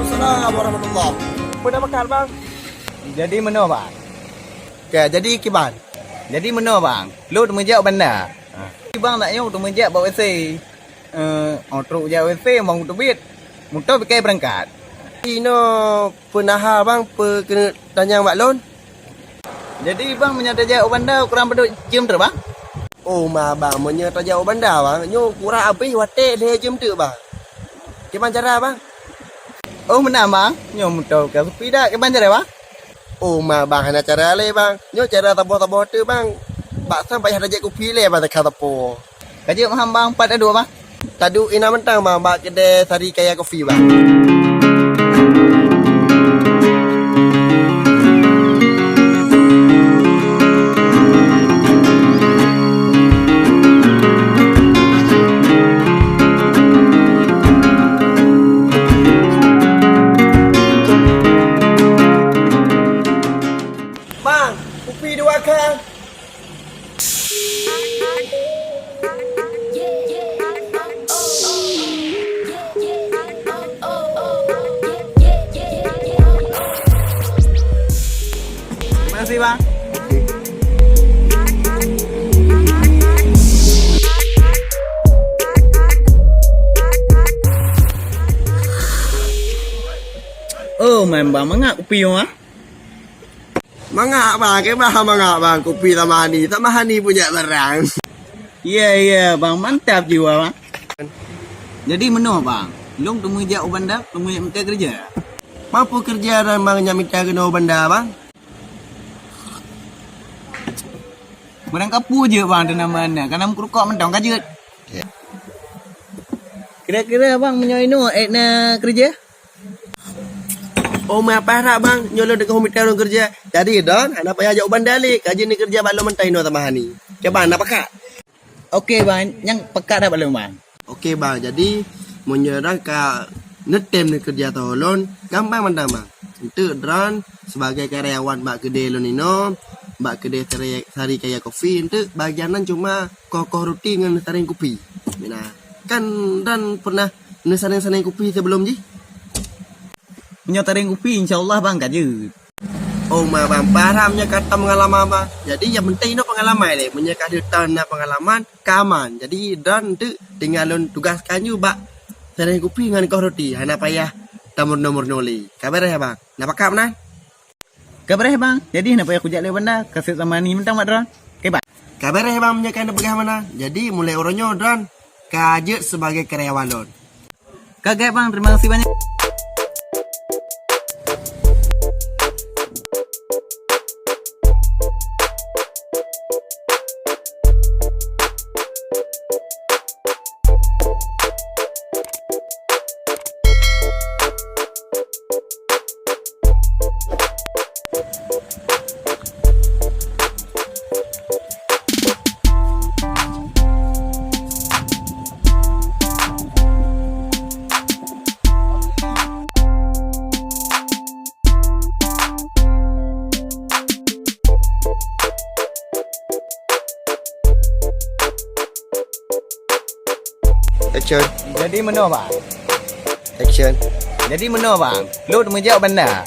Assalamualaikum warahmatullahi. Pernah makan bang? Jadi mana bang? Okay, jadi kiban. Jadi mana bang? Lu tu menjak bandar. Bang tak nyaw tu menjak bawa WC. Truk je WC bang tu bit. Motor pakai berangkat. Ino pernah bang kena tanya mak lon. Jadi bang menyata jauh bandar kurang berduk jam tu bang? Oh ma bang menyata jauh bandar bang. Nyo kurang habis watek dia jam tu bang. Kiban cara bang? Oh mana bang? Nyo motor ke sepi dah ke banjar bang? Oh ma bang hana cara le bang. Nyo cara tabo-tabo tu bang. Bak sampai ada je kopi le bang dekat tapo. Kaji maham bang 4 bang. Tadu ina mentang bang bak kedai sari kaya kopi bang. Bang, kopi 2 kan. Terima kasih bang. Oh, main bang mangak kopi ah. Mangak bang, ke bang mangak bang kopi Tamani punya barang. Ya bang, mantap jiwa bang. Jadi mana bang? Long temu jak bandar, temu yang minta kerja. Mampu kerja dan bang yang minta kena benda bang. Barang kapu je bang tu nama mana. Kan nama kerukok mentang kajut. Kira-kira bang menyoino nak kerja? Oh mai parah bang, nyolong dekat komite orang kerja. Jadi don, anak payah jauh bandar le. Kaji ni kerja balon mentai no tamahani. Ke bang nak pakak? Okey bang, yang pekat dah belum bang? Okey bang, jadi menyerang ka netem ni kerja tolon, gampang mandang bang. Untuk dron sebagai karyawan bak kedai lonino, bak kedai sari kaya kopi, untuk bagianan cuma kokoh roti dengan saring kopi. Mina, kan dan pernah saring kopi sebelum ji? Menyotaring kopi insyaAllah bang kajut. Oh ma bang, paramnya kata pengalaman bang. Jadi yang penting no pengalaman le. Menyeka tahun pengalaman kaman. Jadi dan tu tinggalun tugas kanyu bak saring kopi dengan kau roti. Hana payah nomor noli. Kabar ya bang? Nak pakam nah? Kabar bang. Jadi nak payah kujak le benda kasih sama ni mentang mak dron. Okey bang. Kabar ya bang menyeka nak bagaimana? Jadi mulai orangnya dan kajut sebagai karyawan lon. Kagak bang, terima kasih banyak. Action. Jadi mana bang? Action. Jadi mana bang? Lu temu jak bandar.